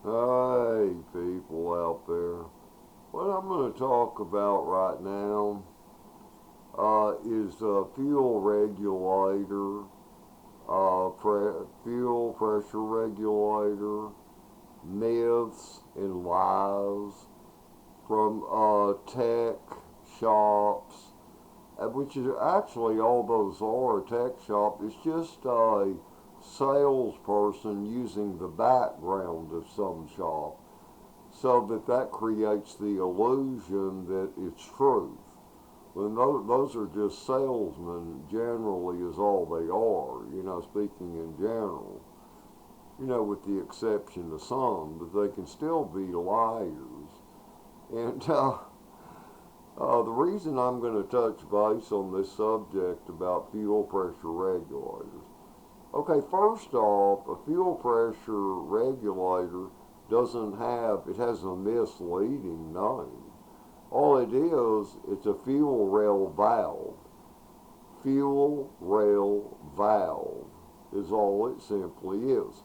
Hey, people out there. What I'm going to talk about right now is a fuel regulator, fuel pressure regulator, myths and lies from tech shops, which is actually all those are a tech shop. It's just a salesperson using the background of some shop so that creates the illusion that it's truth. When those are just salesmen, generally, is all they are, speaking in general, with the exception of some, but they can still be liars. And the reason I'm going to touch base on this subject about fuel pressure regulators. Okay, first off, a fuel pressure regulator it has a misleading name. All it is, it's a fuel rail valve. Fuel rail valve is all it simply is.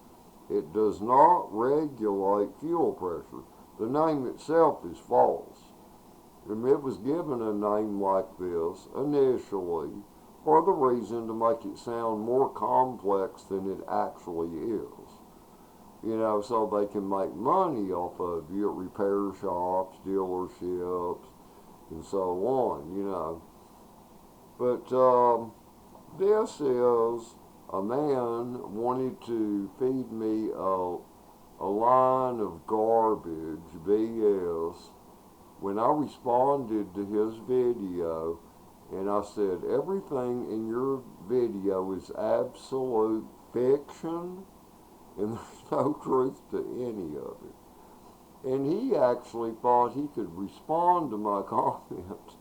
It does not regulate fuel pressure. The name itself is false. And it was given a name like this initially for the reason to make it sound more complex than it actually is. So they can make money off of you at repair shops, dealerships, and so on. But this is a man wanted to feed me a line of garbage, BS, when I responded to his video and I said, everything in your video is absolute fiction and there's no truth to any of it. And he actually thought he could respond to my comments,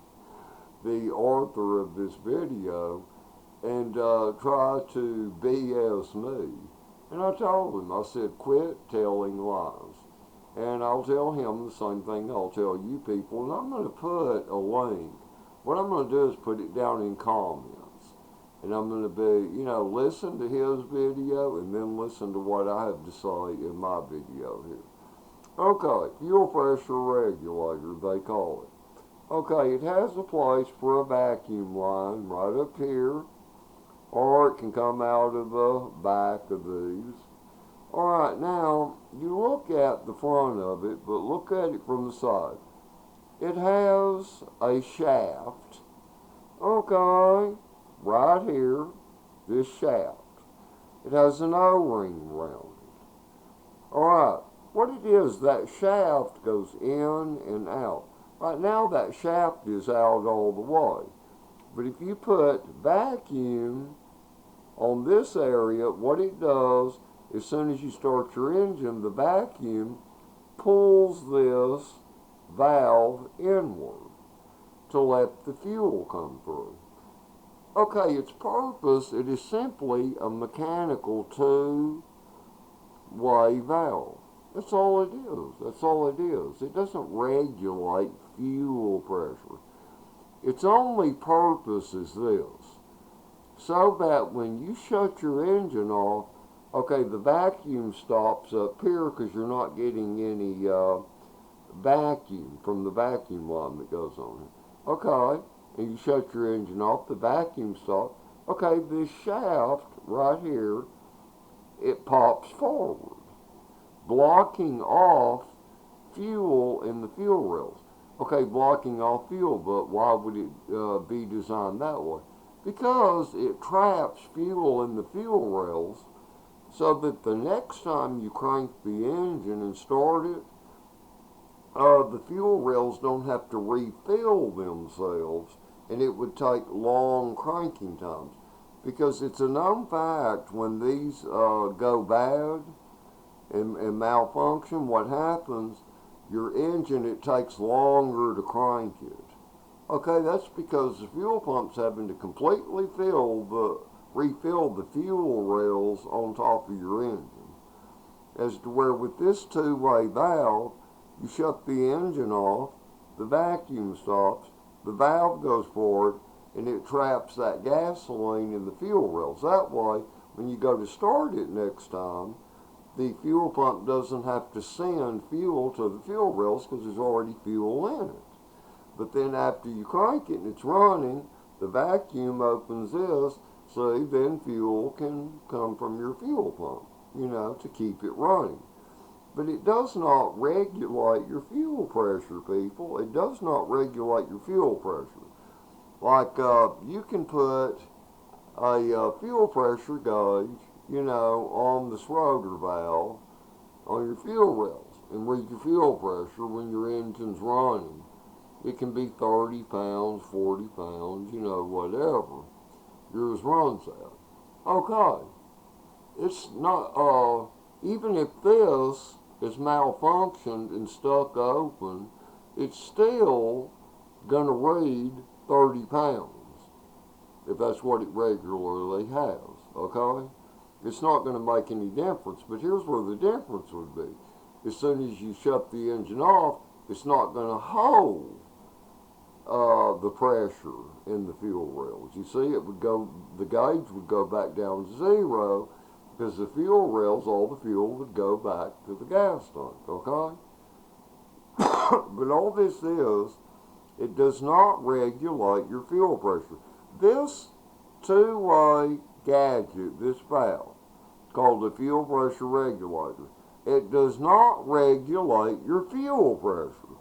the author of this video, and try to BS me. And I told him, I said, quit telling lies. And I'll tell him the same thing I'll tell you people. And I'm going to put a link. What I'm going to do is put it down in comments. And I'm going to be, listen to his video and then listen to what I have to say in my video here. Okay, fuel pressure regulator, they call it. Okay, it has a place for a vacuum line right up here, or it can come out of the back of these. Alright, now, you look at the front of it, but look at it from the side. It has a shaft, okay, right here, this shaft. It has an O-ring around it. Alright, what it is, that shaft goes in and out. Right now, that shaft is out all the way. But if you put vacuum on this area, what it does, as soon as you start your engine, the vacuum pulls this valve inward to let the fuel come through. Okay, its purpose, it is simply a mechanical two-way valve. That's all it is. That's all it is. It doesn't regulate fuel pressure. Its only purpose is this, so that when you shut your engine off, okay, the vacuum stops up here because you're not getting any vacuum from the vacuum line that goes on it. Okay, and you shut your engine off, the vacuum stops. Okay, this shaft right here, it pops forward, blocking off fuel in the fuel rails. Okay, blocking off fuel, but why would it be designed that way? Because it traps fuel in the fuel rails so that the next time you crank the engine and start it, the fuel rails don't have to refill themselves and it would take long cranking times. Because it's a known fact when these go bad and malfunction, what happens, your engine, it takes longer to crank it. Okay, that's because the fuel pump's having to completely refill the fuel rails on top of your engine. As to where with this two-way valve, you shut the engine off, the vacuum stops, the valve goes forward, and it traps that gasoline in the fuel rails. That way, when you go to start it next time, the fuel pump doesn't have to send fuel to the fuel rails because there's already fuel in it. But then after you crank it and it's running, the vacuum opens this, so then fuel can come from your fuel pump, to keep it running. But it does not regulate your fuel pressure, people. It does not regulate your fuel pressure. Like, you can put a fuel pressure gauge, on this rotor valve on your fuel rails and read your fuel pressure when your engine's running. It can be 30 pounds, 40 pounds, whatever yours runs at. Okay. It's not, even if this is malfunctioned and stuck open, it's still going to read 30 pounds, if that's what it regularly has, okay? It's not going to make any difference, but here's where the difference would be. As soon as you shut the engine off, it's not going to hold the pressure in the fuel rails. You see, the gauge would go back down to zero, because the fuel rails, all the fuel would go back to the gas tank, okay? But all this is, it does not regulate your fuel pressure. This two-way gadget, this valve, called the fuel pressure regulator, it does not regulate your fuel pressure.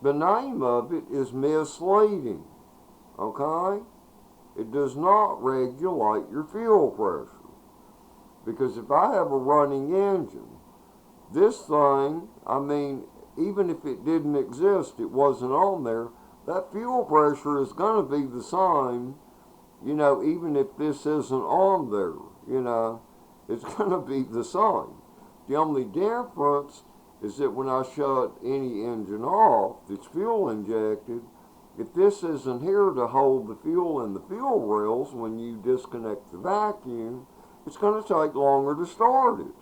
The name of it is misleading, okay? It does not regulate your fuel pressure. Because if I have a running engine, this thing, even if it didn't exist, it wasn't on there, that fuel pressure is going to be the same, even if this isn't on there, it's going to be the same. The only difference is that when I shut any engine off that's fuel injected, if this isn't here to hold the fuel in the fuel rails when you disconnect the vacuum, it's going to take longer to start it,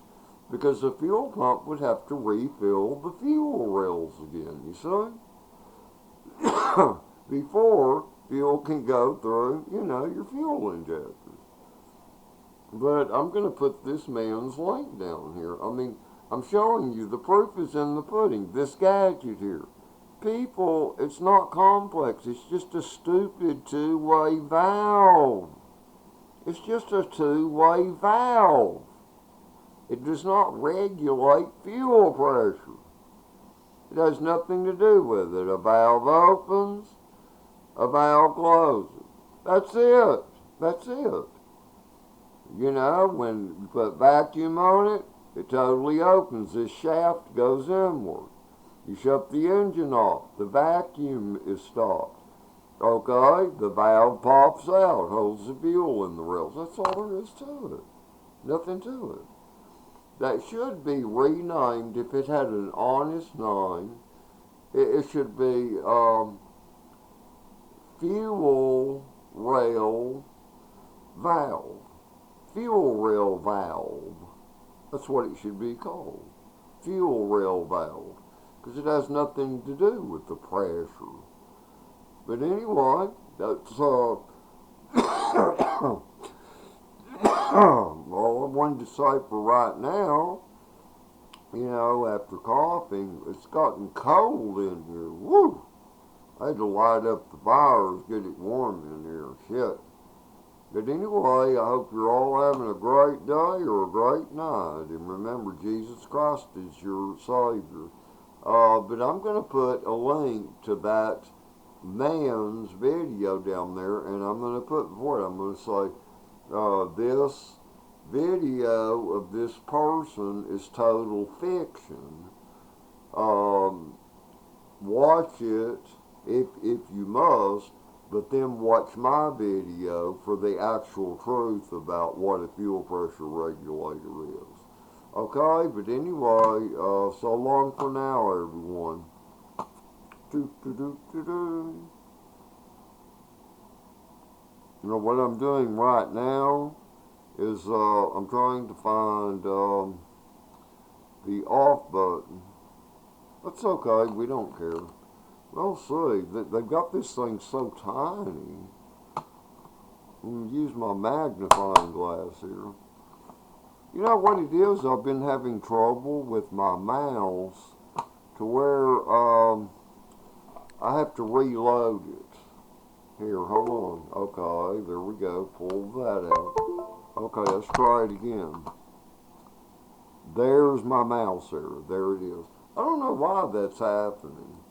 because the fuel pump would have to refill the fuel rails again, you see? Before fuel can go through, your fuel injectors. But I'm going to put this man's link down here. I'm showing you, the proof is in the pudding. This gadget here. People, it's not complex. It's just a stupid two-way valve. It's just a two-way valve. It does not regulate fuel pressure. It has nothing to do with it. A valve opens, a valve closes. That's it. That's it. When you put vacuum on it, it totally opens. This shaft goes inward. You shut the engine off. The vacuum is stopped. Okay, the valve pops out, holds the fuel in the rails. That's all there is to it. Nothing to it. That should be renamed, if it had an honest name, it should be fuel rail valve. Fuel rail valve. That's what it should be called. Fuel rail valve. Because it has nothing to do with the pressure. But anyway, that's, all I wanted to say for right now, after coughing, it's gotten cold in here. Woo! I had to light up the fires, get it warm in here. Shit. But anyway, I hope you're all having a great day or a great night. And remember, Jesus Christ is your Savior. But I'm going to put a link to that man's video down there, and I'm going to put before it, I'm going to say, this video of this person is total fiction. Watch it if you must, but then watch my video for the actual truth about what a fuel pressure regulator is. Okay, but anyway, so long for now, everyone. What I'm doing right now is I'm trying to find the off button. That's okay, we don't care. Well, see, they've got this thing so tiny. I'm going to use my magnifying glass here. You know what it is? I've been having trouble with my mouse to where I have to reload it. Here, hold on. Okay, there we go. Pull that out. Okay, let's try it again. There's my mouse error. There it is. I don't know why that's happening.